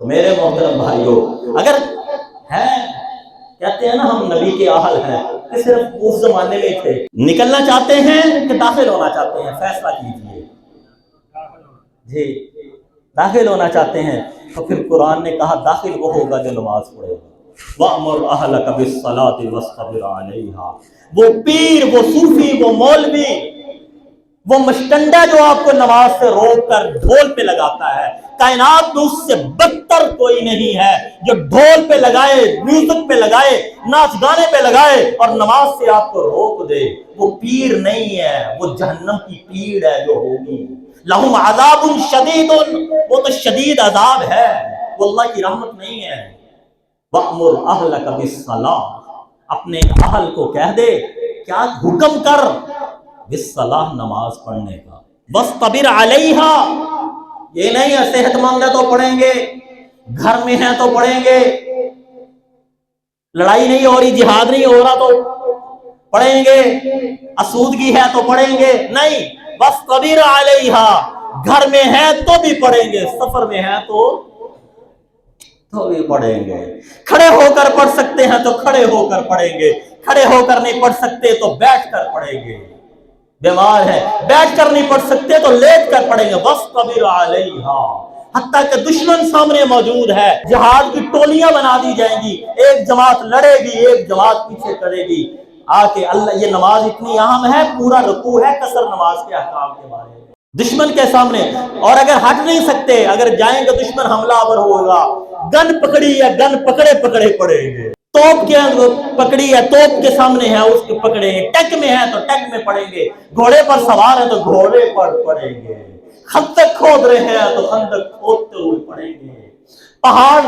تو میرے محترم بھائیوں، اگر ہیں کہتے ہیں نا ہم نبی کے اہل ہیں، کہ صرف اس زمانے میں تھے، نکلنا چاہتے ہیں کہ داخل ہونا چاہتے ہیں؟ فیصلہ کیجئے جی۔ داخل ہونا چاہتے ہیں تو پھر قرآن نے کہا داخل وہ ہوگا جو نماز پڑھے گا۔ وَأْمُرْ أَهْلَكَ بِالصَّلَاةِ وَاصْطَبِرْ عَلَيْهَا۔ وہ پیر، وہ صوفی، وہ مولوی، وہ مشٹنڈا جو آپ کو نماز سے روک کر ڈھول پہ لگاتا ہے، کائنات میں اس سے بدتر کوئی نہیں ہے جو ڈھول پہ لگائے، میوزک پہ لگائے، ناچ گانے پہ لگائے اور نماز سے آپ کو روک دے۔ وہ پیر نہیں ہے، وہ جہنم کی پیڑ ہے جو ہوگی۔ لہم عذاب شدید، وہ تو شدید عذاب ہے، وہ اللہ کی رحمت نہیں ہے۔ وَأْمُرْ أَهْلَكَ بِالصَّلَاةِ، اپنے اہل کو کہہ دے، کیا حکم کر، بالصلاۃ، نماز پڑھنے کا، وَاصْطَبِرْ عَلَيْهَا، یہ نہیں ہے صحت مند ہے تو پڑھیں گے، گھر میں ہیں تو پڑھیں گے، لڑائی نہیں ہو رہی، جہاد نہیں ہو رہا تو پڑھیں گے، اسودگی ہے تو پڑھیں گے، نہیں، وَاصْطَبِرْ عَلَيْهَا، گھر میں ہے تو بھی پڑھیں گے، سفر میں ہے تو بھی پڑھیں گے، کھڑے ہو کر پڑھ سکتے ہیں تو کھڑے ہو کر پڑھیں گے، کھڑے ہو کر نہیں پڑھ سکتے تو بیٹھ کر پڑھیں گے، بیمار ہے بیٹھ کر نہیں پڑھ سکتے تو لیٹ کر پڑھیں گے۔ وَاصْطَبِرْ عَلَيْهَا، حتیٰ کہ دشمن سامنے موجود ہے، جہاد کی ٹولیاں بنا دی جائیں گی، ایک جماعت لڑے گی، ایک جماعت پیچھے کرے گی، آ کے اللہ، یہ نماز اتنی اہم ہے، پورا رکوع ہے قصر نماز کے احکام کے بارے میں دشمن کے سامنے، اور اگر ہٹ نہیں سکتے، اگر جائیں گے دشمن حملہ آور ہوگا، گن پکڑی ہے، گن پکڑے پکڑے پڑیں گے، توپ کے پکڑی ہے، توپ کے سامنے ہے اس کے پکڑیں گے، ٹیک میں ہے تو ٹیک میں پڑیں گے، گھوڑے پر سوار ہے تو گھوڑے پر پڑیں گے، خندق کھود رہے ہیں تو خندق کھودتے ہوئے پڑیں گے، پہاڑ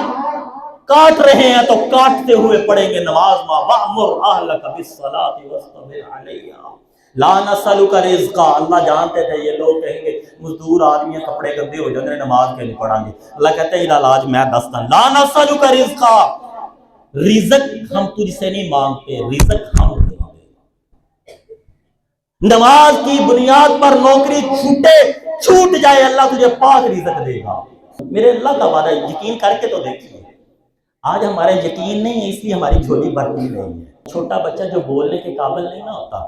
کاٹ رہے ہیں تو کاٹتے ہوئے پڑھیں گے نماز۔ وَأْمُرْ أَهْلَكَ بِالصَّلَاةِ وَاصْطَبِرْ عَلَيْهَا لَا نَسْأَلُكَ رِزْقًا۔ اللہ جانتے تھے یہ لوگ کہیں گے مزدور آدمی ہیں، کپڑے گندے ہو جاتے ہیں، نماز کے نہیں پڑھیں گے۔ اللہ کہتے ہیں علاج میں دستاں، لا نَسْأَلُكَ رِزْقًا، رزق ہم تجھ سے نہیں مانگتے، رزق ہم دیں گے۔ نماز کی بنیاد پر نوکری چھوٹ جائے، اللہ تجھے پاک رزق دے گا۔ میرے اللہ کا وعدہ، یقین کر کے تو دیکھیے۔ آج ہمارے یقین نہیں ہے، اس لیے ہماری جھولی بھرتی نہیں ہے۔ چھوٹا بچہ جو بولنے کے قابل نہیں نہ ہوتا،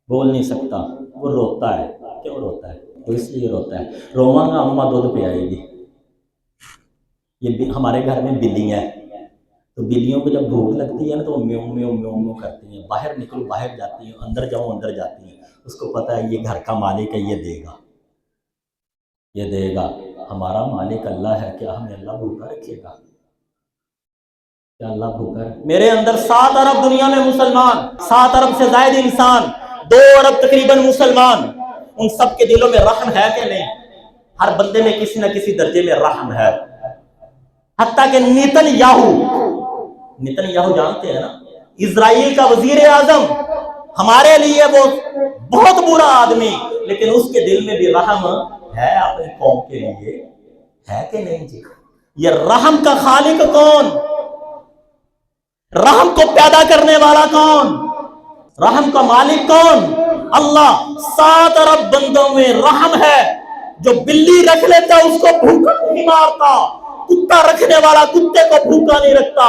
بول نہیں سکتا، وہ روتا ہے۔ کیوں روتا ہے؟ وہ اس لیے روتا ہے، رواں گا اماں دودھ پہ آئے گی۔ یہ ہمارے گھر میں بلیاں ہیں، تو بلیوں کو جب بھوک لگتی ہے نا تو وہ میوں میوں میوں میوں کرتی ہیں، باہر نکلو باہر جاتی ہیں، اندر جاؤ اندر جاتی ہیں، اس کو پتہ ہے یہ گھر کا مالک ہے، یہ دے گا، یہ دے گا۔ ہمارا مالک اللہ ہے، کیا ہمیں اللہ بھوکا رکھے گا؟ کیا اللہ بھوکا ہے؟ میرے اندر 7 ارب دنیا میں مسلمان، 7 ارب سے زائد انسان، 2 ارب تقریباً مسلمان، ان سب کے دلوں میں رحم ہے کہ نہیں؟ ہر بندے میں کسی نہ کسی درجے میں رحم ہے۔ حتیٰ کہ نیتن یاہو جانتے ہیں نا، اسرائیل کا وزیر اعظم، ہمارے لیے وہ بہت برا آدمی، لیکن اس کے دل میں بھی رحم ہے اپنی قوم کے لیے، ہے کہ نہیں جی؟ یہ رحم کا خالق کون؟ رحم کو پیدا کرنے والا کون؟ رحم کا مالک کون؟ اللہ۔ 7 ارب بندوں میں رحم ہے۔ جو بلی رکھ لیتا اس کو بھوکا نہیں مارتا، کتا رکھنے والا کتے کو بھوکا نہیں رکھتا،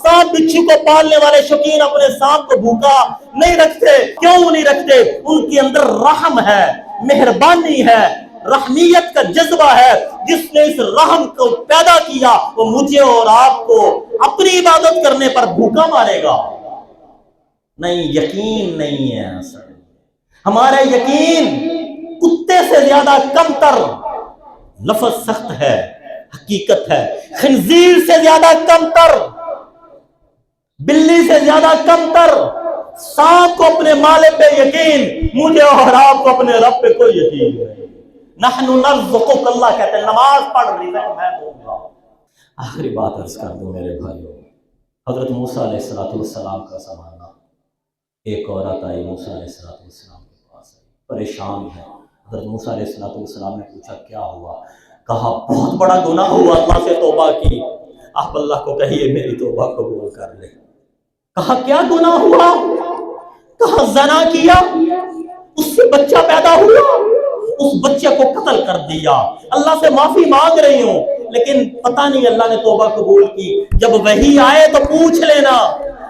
سانپ بچھو کو پالنے والے شوقین اپنے سانپ کو بھوکا نہیں رکھتے۔ کیوں نہیں رکھتے؟ ان کے اندر رحم ہے، مہربانی ہے، رحمیت کا جذبہ ہے۔ جس نے اس رحم کو پیدا کیا وہ مجھے اور آپ کو اپنی عبادت کرنے پر بھوکا مارے گا؟ نہیں، یقین نہیں ہے اصل۔ ہمارا یقین کتے سے زیادہ کم تر، لفظ سخت ہے، حقیقت ہے، خنزیر سے زیادہ کم تر، بلی سے زیادہ کم تر، سانپ کو اپنے مالک پہ یقین، مجھے اور آپ کو اپنے رب پہ کوئی یقین نہیں۔ نحن نرزقک، اللہ کہتے ہیں نماز پڑھ رزق میں دوں گا۔ آخری بات عرض کر دوں میرے بھائیوں، حضرت موسیٰ علیہ السلام کا زمانہ، ایک عورت آئی موسیٰ علیہ السلام کے پاس، پریشان ہے۔ حضرت موسیٰ علیہ السلام نے پوچھا کیا ہوا؟ کہا بہت بڑا گناہ ہوا، اللہ سے توبہ کی۔ آپ اللہ کو کہیے میری توبہ قبول کر لے۔ کہا کیا گناہ ہوا؟ کہا زنا کیا، اس سے بچہ پیدا ہوا، اس بچے کو قتل کر دیا، اللہ سے معافی مانگ رہی ہوں، لیکن پتہ نہیں اللہ نے توبہ قبول کی۔ جب وحی آئے تو پوچھ لینا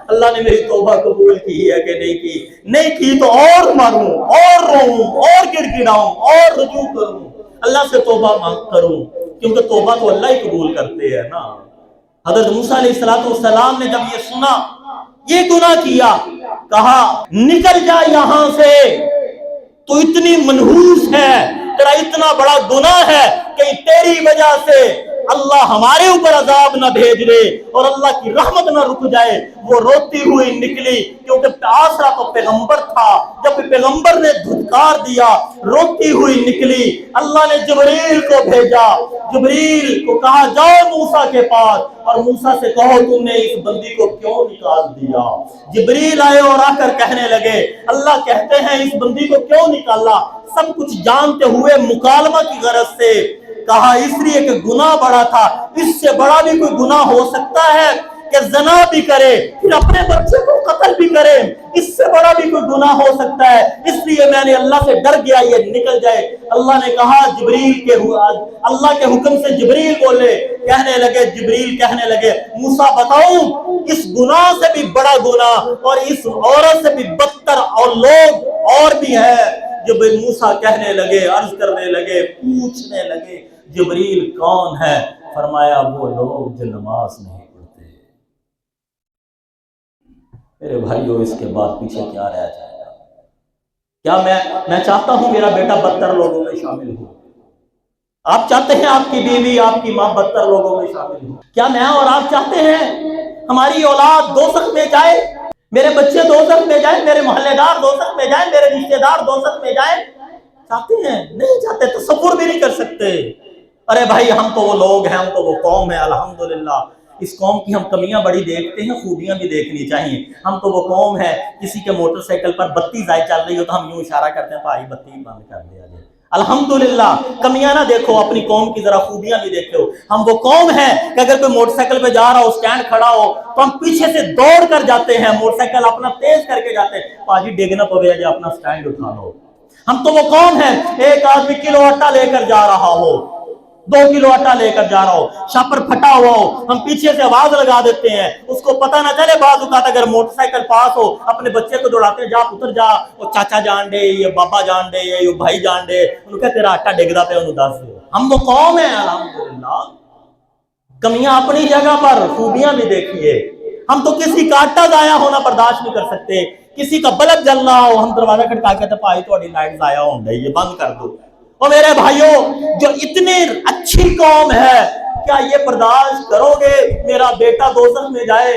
اللہ نے میری توبہ قبول کی ہے کہ نہیں کی؟ نہیں کی تو اور مروں اور روؤں اور گڑ گڑاؤں اور رجوع کروں، اللہ سے توبہ مانگ کروں، کیونکہ توبہ تو اللہ ہی قبول کرتے ہیں نا۔ حضرت موسیٰ علیہ السلام نے جب یہ سنا یہ گناہ کیا، کہا نکل جا یہاں سے، تو اتنی منحوس ہے، تیرا اتنا بڑا گناہ ہے کہ تیری وجہ سے اللہ ہمارے اوپر عذاب نہ بھیج دے اور اللہ کی رحمت نہ رک جائے۔ وہ روتی ہوئی نکلی، کیونکہ آسرا تو پیغمبر تھا، جب پیغمبر نے دھتکار دیا روتی ہوئی نکلی۔ اللہ نے جبریل کو بھیجا، جبریل کو کہا جاؤ موسیٰ کے پاس اور موسیٰ سے کہو تم نے اس بندی کو کیوں نکال دیا۔ جبریل آئے اور آ کر کہنے لگے اللہ کہتے ہیں اس بندی کو کیوں نکالا؟ سب کچھ جانتے ہوئے مکالمہ کی غرض سے کہا اس لیے کہ گناہ بڑا تھا، اس سے بڑا بھی کوئی گناہ ہو سکتا ہے کہ زنا بھی کرے پھر اپنے بچے کو قتل بھی کرے، اس سے بڑا بھی کوئی گناہ ہو سکتا ہے، اس لیے میں نے اللہ سے ڈر گیا یہ نکل جائے۔ اللہ نے کہا اللہ کے حکم سے جبریل بولے، جبریل کہنے لگے موسیٰ بتاؤں اس گناہ سے بھی بڑا گناہ اور اس عورت سے بھی بدتر اور لوگ اور بھی ہے۔ جب موسیٰ کہنے لگے، عرض کرنے لگے، پوچھنے لگے جبریل کون ہے؟ فرمایا وہ لوگ جو نماز نہیں پڑھتے۔ میرے بھائیوں اس کے بعد پیچھے کیا رہ جائے گا؟ کیا میں چاہتا ہوں میرا بیٹا بدتر لوگوں میں شامل ہو؟ آپ چاہتے ہیں آپ کی بیوی آپ کی ماں بدتر لوگوں میں شامل ہو؟ کیا میں اور آپ چاہتے ہیں ہماری اولاد دوزخ میں جائے، میرے بچے دوزخ میں جائیں، میرے محلے دار دوزخ میں جائیں، میرے رشتہ دار دوزخ میں جائیں؟ چاہتے ہیں؟ نہیں چاہتے، تصور بھی نہیں کر سکتے۔ ارے بھائی ہم تو وہ لوگ ہیں، ہم تو وہ قوم ہے، الحمدللہ اس قوم کی ہم کمیاں بڑی دیکھتے ہیں، خوبیاں بھی دیکھنی چاہیے۔ ہم تو وہ قوم ہے کسی کے موٹر سائیکل پر بتی ضائع چل رہی ہو تو ہم یوں اشارہ کرتے ہیں بھائی بتی بند کر دیا جائے۔ الحمدللہ کمیاں نہ دیکھو، اپنی قوم کی ذرا خوبیاں بھی دیکھو۔ ہم وہ قوم ہیں کہ اگر کوئی موٹر سائیکل پہ جا رہا ہو، سٹینڈ کھڑا ہو تو ہم پیچھے سے دوڑ کر جاتے ہیں، موٹر سائیکل اپنا تیز کر کے جاتے ہیں، پاجی ڈیگنا پوے جی اپنا سٹینڈ اٹھا لو۔ ہم تو وہ قوم ہیں ایک آدمی کلو آٹا لے کر جا رہا ہو، 2 کلو آٹا لے کر جا رہا ہو، شاپر پھٹا ہوا ہو، ہم پیچھے سے آواز لگا دیتے ہیں، اس کو پتہ نہ چلے۔ بعض اوقات اگر موٹر سائیکل پاس ہو اپنے بچے کو دوڑاتے ہیں، جا پتر جا، وہ چاچا جان دے، یہ بابا جان دے، یہ بھائی جان دے، انہوں کہتے تیرا آٹا ڈگدا پہ انہوں دس دے۔ ہم وہ قوم ہیں الحمدللہ، کمیاں اپنی جگہ پر، خوبیاں بھی دیکھیے۔ ہم تو کسی کا آٹا ضائع ہونا برداشت نہیں کر سکتے، کسی کا بلب جلنا ہو ہم دروازہ کھٹکا کے تو بھائی تھوڑی لائٹ ضائع ہو گئی ہے بند کر دو، اور میرے بھائیوں، جو اتنی اچھی قوم ہے، کیا یہ برداشت کرو گے میرا بیٹا دوزخ میں جائے،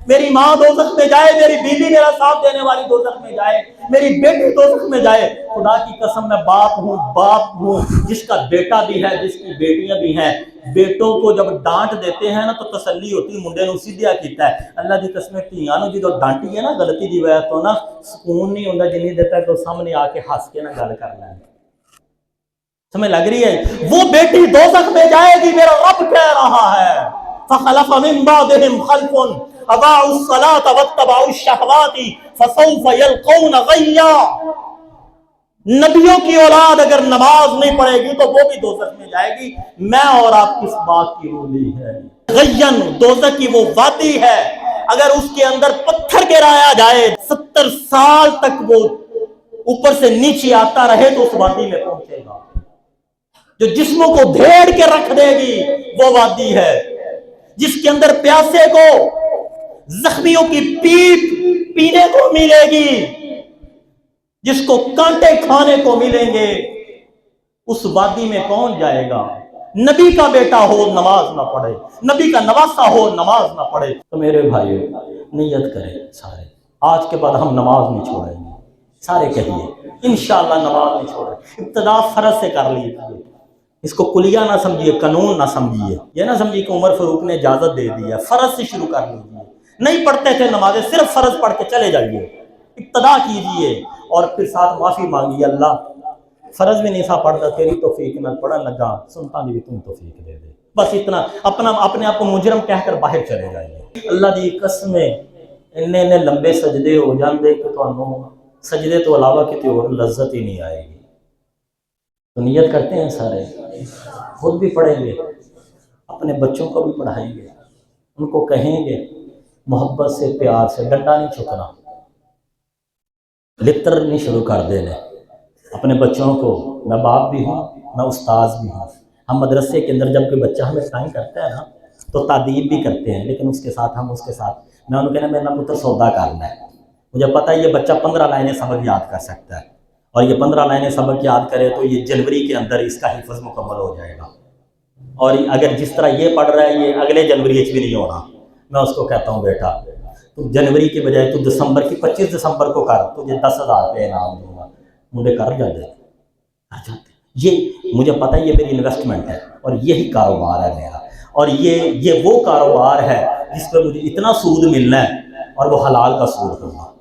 میری ماں دوزخ میں جائے، میری بیوی میرا ساتھ دینے والی دوزخ میں جائے، میری بیٹی دوزخ میں جائے؟ خدا کی قسم میں باپ ہوں جس کا بیٹا بھی ہے، جس کی بیٹیاں بھی ہیں، بیٹوں کو جب ڈانٹ دیتے ہیں نا تو تسلی ہوتی، منڈے نو سیدھا کیتا ہے۔ اللہ دی قسم دھیاں نو جدوں ڈانٹی ہے نا غلطی دی وجہ تو نا، سکون نہیں ہوندا جنی دیتا ہے تو سامنے آ کے ہنس کے نا گل کرنا ہے۔ سمجھ لگ رہی ہے؟ وہ بیٹی دوزخ میں جائے گی، میرا رب کہہ رہا ہے فخلف من بعدهم خلف اضاعوا الصلاة واتبعوا الشهوات فسوف يلقون غیا۔ نبیوں کی اولاد اگر نماز نہیں پڑھے گی تو وہ بھی دوزخ میں جائے گی۔ میں اور آپ کس بات کی رولی ہے؟ غین دوزخ کی وہ وادی ہے، اگر اس کے اندر پتھر گرایا جائے 70 سال تک وہ اوپر سے نیچے آتا رہے تو اس وادی میں پہنچے گا۔ جو جسموں کو دھیڑ کے رکھ دے گی وہ وادی ہے، جس کے اندر پیاسے کو زخمیوں کی پیپ پینے کو ملے گی، جس کو کانٹے کھانے کو ملیں گے، اس وادی میں کون جائے گا؟ نبی کا بیٹا ہو نماز نہ پڑھے، نبی کا نواسا ہو نماز نہ پڑھے۔ تو میرے بھائیو نیت کریں سارے، آج کے بعد ہم نماز نہیں چھوڑیں گے، سارے کہیے انشاءاللہ نماز نہیں چھوڑیں۔ ابتدا فرض سے کر لیجیے، اس کو کلیہ نہ سمجھیے، قانون نہ سمجھیے، یہ نہ سمجھیے کہ عمر فاروق نے اجازت دے دی ہے۔ فرض سے شروع کر لیجیے، نہیں پڑھتے تھے نمازیں، صرف فرض پڑھ کے چلے جائیے، ابتدا کیجیے اور پھر ساتھ معافی مانگیے، اللہ فرض بھی نہیں سا پڑھتا، تیری توفیق میں پڑھن لگا، سنتا بھی تم توفیق دے دے، بس اتنا اپنے آپ کو مجرم کہہ کر باہر چلے جائیے۔ اللہ دی قسمیں اننے لمبے سجدے ہو جاندے کہ تانوں سجدے تو علاوہ کسی اور لذت ہی نہیں آئے گی۔ تو نیت کرتے ہیں سارے، خود بھی پڑھیں گے، اپنے بچوں کو بھی پڑھائیں گے، ان کو کہیں گے محبت سے پیار سے، ڈنڈا نہیں چکنا، لتر نہیں شروع کر دینے اپنے بچوں کو۔ میں باپ بھی ہوں، میں استاذ بھی ہوں۔ ہم مدرسے کے اندر جب کوئی بچہ ہمیں سائن کرتا ہے نا تو تعدیب بھی کرتے ہیں، لیکن اس کے ساتھ میں انہوں کہنا میرا پتر سودا کرنا ہے، مجھے پتہ ہے یہ بچہ 15 لائنیں سبق یاد کر سکتا ہے، اور یہ 15 لائنیں سبق یاد کرے تو یہ جنوری کے اندر اس کا حفظ مکمل ہو جائے گا، اور اگر جس طرح یہ پڑھ رہا ہے یہ اگلے جنوری بھی نہیں ہونا۔ میں اس کو کہتا ہوں بیٹا تو جنوری کے بجائے تو دسمبر کی 25 دسمبر کو کر، تجھے 10,000 روپے انعام دوں گا۔ مجھے کر جاتے یہ مجھے پتہ ہے یہ میری انویسٹمنٹ ہے اور یہی کاروبار ہے میرا، اور یہ وہ کاروبار ہے جس پہ مجھے اتنا سود ملنا ہے اور وہ حلال کا سود ہوگا۔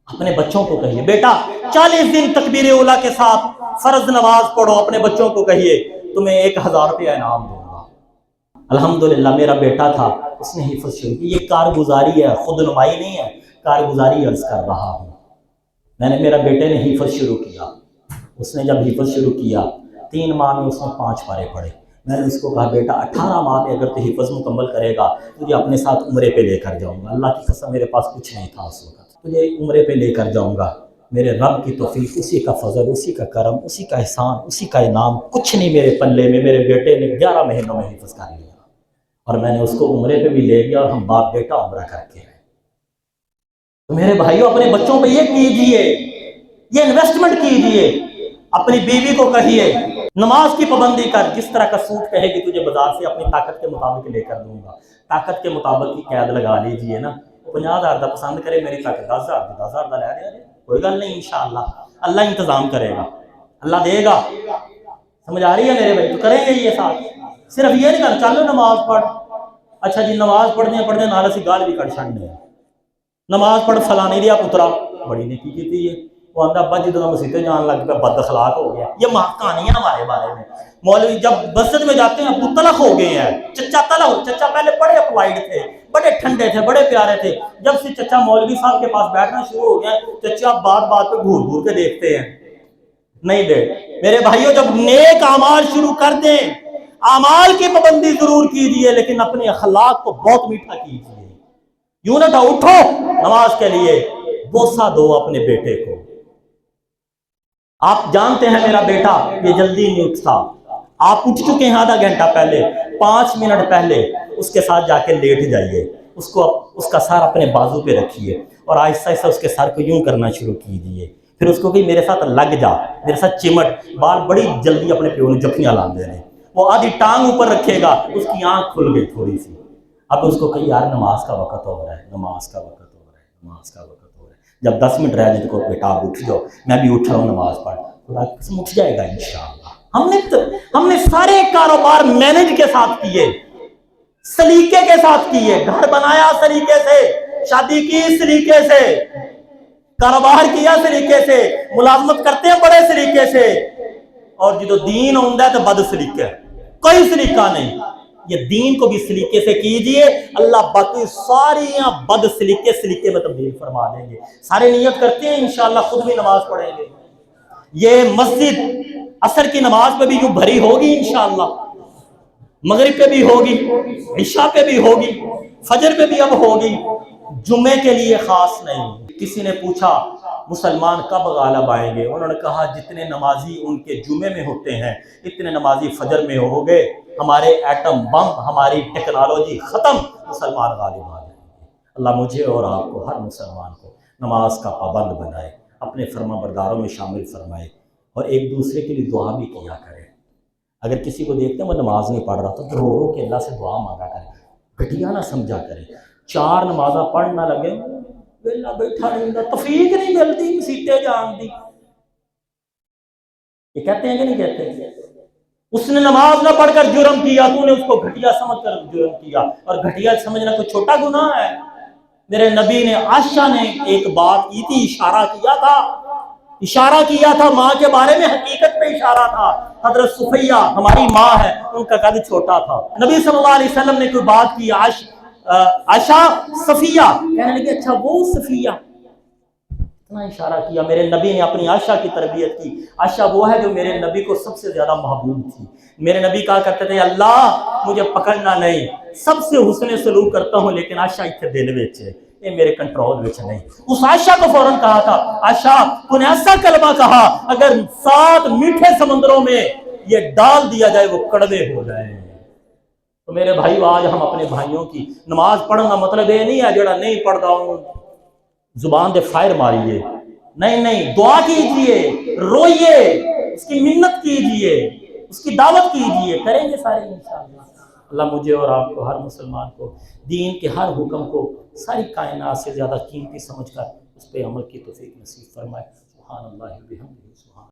اپنے بچوں کو کہیے بیٹا 40 دن تکبیر اولیٰ کے ساتھ فرض نماز پڑھو، اپنے بچوں کو کہیے تمہیں 1,000 روپے انعام دوں گا۔ الحمدللہ میرا بیٹا تھا، اس نے حفظ شروع کی، یہ کارگزاری ہے، خود نمائی نہیں ہے، کارگزاری عرض کر رہا ہوں۔ میرا بیٹے نے حفظ شروع کیا، اس نے جب حفظ شروع کیا 3 ماہ میں اس نے 5 پارے پڑھے۔ میں نے اس کو کہا بیٹا 18 ماہ میں اگر تو حفظ مکمل کرے گا تجھے اپنے ساتھ عمرے پہ لے کر جاؤں گا۔ اللہ کی قسم میرے پاس کچھ نہیں تھا اس وقت، تجھے عمرے پہ لے کر جاؤں گا، میرے رب کی توفیق، اسی کا فضل، اسی کا کرم، اسی کا احسان، اسی کا انعام، کچھ نہیں میرے پلے میں۔ میرے بیٹے نے 11 مہینوں میں حفظ کر لیا، اور میں نے اس کو عمرے پہ بھی لے گیا اور ہم باپ بیٹا عمرہ کر کے آئے۔ تو میرے بھائیوں اپنے بچوں پہ یہ کیجئے، یہ انویسٹمنٹ کیجئے۔ اپنی بیوی کو کہیے نماز کی پابندی کر، جس طرح کا سوٹ کہے گی تجھے بازار سے اپنی طاقت کے مطابق لے کر دوں گا، طاقت کے مطابق کی قید لگا لیجئے نا۔ 50,000 دا پسند کرے، میری طاقت 10,000 دا لے دے، کوئی گل نہیں، انشاءاللہ اللہ انتظام کرے گا، اللہ دے گا۔ سمجھ آ رہی ہے میرے بھائی؟ تو کریں گے یہ ساتھ، صرف یہ نہیں کرنا چلو نماز پڑھ، اچھا جی نماز پڑھنے نال اسی گال بھی کٹ چھڑنے ہیں، نماز پڑھ فلانے دیا پترا بڑی نیکی کی تھی، وہ آندہ ابا جی تو مسیطے جان لگ پہ بد اخلاق ہو گیا۔ یہ کہانیاں ہمارے بارے میں، مولوی جب مسجد میں جاتے ہیں ابو تلخ ہو گئے ہیں، چچا تلخ، چچا پہلے بڑے اپوائڈ تھے، بڑے ٹھنڈے تھے، بڑے پیارے تھے، جب سے چچا مولوی صاحب کے پاس بیٹھنا شروع ہو گیا چچا بات پہ گھور گھور کے دیکھتے ہیں، نہیں دے۔ میرے بھائیوں جب نیک اعمال شروع کر دیں، اعمال کی پابندی ضرور کیجیے لیکن اپنے اخلاق کو بہت میٹھا کیجیے۔ یوں نہ اٹھو نماز کے لیے، بوسہ دو اپنے بیٹے کو۔ آپ جانتے ہیں میرا بیٹا یہ جلدی نہیں اٹھتا، آپ اٹھ چکے ہیں آدھا گھنٹہ پہلے، 5 منٹ پہلے اس کے ساتھ جا کے لیٹ جائیے، اس کا سر اپنے بازو پہ رکھیے اور آہستہ آہستہ اس کے سر کو یوں کرنا شروع کیجیے، پھر اس کو کہ میرے ساتھ لگ جا، میرے ساتھ چمٹ، بال بڑی جلدی اپنے پیو نے جفیاں لاندے رہے، وہ آدھی ٹانگ اوپر رکھے گا، اس کی آنکھ کھل گئی تھوڑی سی، اب اس کو کہ یار نماز کا وقت ہو رہا ہے، نماز کا وقت ہو رہا ہے، نماز کا وقت ہو رہا ہے، جب 10 منٹ رہ جائے تو بیٹا آپ اٹھ جاؤ، میں بھی اٹھ رہا ہوں نماز پڑھ، خدا کی قسم اٹھ جائے گا انشاءاللہ۔ ہم نے سارے کاروبار مینج کے ساتھ کیے، سلیقے کے ساتھ کیے، گھر بنایا سلیقے سے، شادی کی سلیقے سے، کاروبار کیا سلیقے سے، ملازمت کرتے ہیں بڑے سلیقے سے، اور جدو دین ہوندا ہے تو بد سلیقہ ہے، کوئی سلیقہ نہیں۔ یہ دین کو بھی سلیقے سے کیجئے، اللہ باقی ساری بد سلیقے میں تبدیل فرما دیں گے۔ سارے نیت کرتے ہیں انشاءاللہ خود بھی نماز پڑھیں گے۔ یہ مسجد عصر کی نماز پہ بھی یوں بھری ہوگی انشاءاللہ، مغرب پہ بھی ہوگی، عشاء پہ بھی ہوگی، فجر پہ بھی اب ہوگی، جمعے کے لیے خاص نہیں۔ کسی نے پوچھا مسلمان کب غالب آئیں گے؟ انہوں نے کہا جتنے نمازی ان کے جمعے میں ہوتے ہیں اتنے نمازی فجر میں ہو گئے، ہمارے ایٹم بم، ہماری ٹیکنالوجی ختم، مسلمان غالب آ جائیں گے۔ اللہ مجھے اور آپ کو، ہر مسلمان کو نماز کا پابند بنائے، اپنے فرما برداروں میں شامل فرمائے، اور ایک دوسرے کے لیے دعا بھی کیا کرے۔ اگر کسی کو دیکھتے ہیں وہ نماز نہیں پڑھ رہا تو رو رو کے اللہ سے دعا مانگا کرے، گھٹیا نہ سمجھا کرے، 4 نمازاں پڑھ نہ لگے ویلا بیٹھا نہیں، توفیق نہیں ملتی مسیتے جان دی۔ یہ کہتے ہیں کہ نہیں کہتے ہیں؟ اس نے نماز نہ پڑھ کر جرم کیا، تو نے اس کو گھٹیا سمجھ کر جرم کیا، اور گھٹیا سمجھنا کوئی چھوٹا گناہ ہے؟ میرے نبی نے، عائشہ نے ایک بات کی تھی، اشارہ کیا تھا ماں کے بارے میں، حقیقت پہ اشارہ تھا۔ حضرت صفیہ ہماری ماں ہے، ان کا قد چھوٹا تھا، نبی صلی اللہ علیہ وسلم نے کوئی بات کی، عائشہ صفیہ، کہنے لگے اچھا وہ صفیہ، اتنا اشارہ کیا۔ میرے نبی نے اپنی عائشہ کی تربیت کی، عائشہ وہ ہے جو میرے نبی کو سب سے زیادہ محبوب تھی۔ میرے نبی کہا کرتے تھے اللہ مجھے پکڑنا نہیں، سب سے حسن سلوک کرتا ہوں لیکن عائشہ اتنے دل وچ ہے، یہ میرے کنٹرول وچ نہیں۔ اس عائشہ کو فوراً کہا تھا عائشہ تو نے ایسا کلمہ کہا اگر 7 میٹھے سمندروں میں یہ ڈال دیا جائے وہ کڑوے ہو جائیں۔ تو میرے بھائی آج ہم اپنے بھائیوں کی نماز پڑھنا مطلب یہ نہیں ہے جڑا نہیں پڑھتا ہوں زبان دے فائر ماریے، نہیں، دعا کیجئے، روئیے، اس کی منت کیجئے، اس کی دعوت کیجئے، کریں گے سارے انشاءاللہ۔ اللہ مجھے اور آپ کو، ہر مسلمان کو، دین کے ہر حکم کو ساری کائنات سے زیادہ قیمتی سمجھ کر اس پہ عمل کی توفیق نصیب فرمائے۔ سبحان اللہ و بحمدہ۔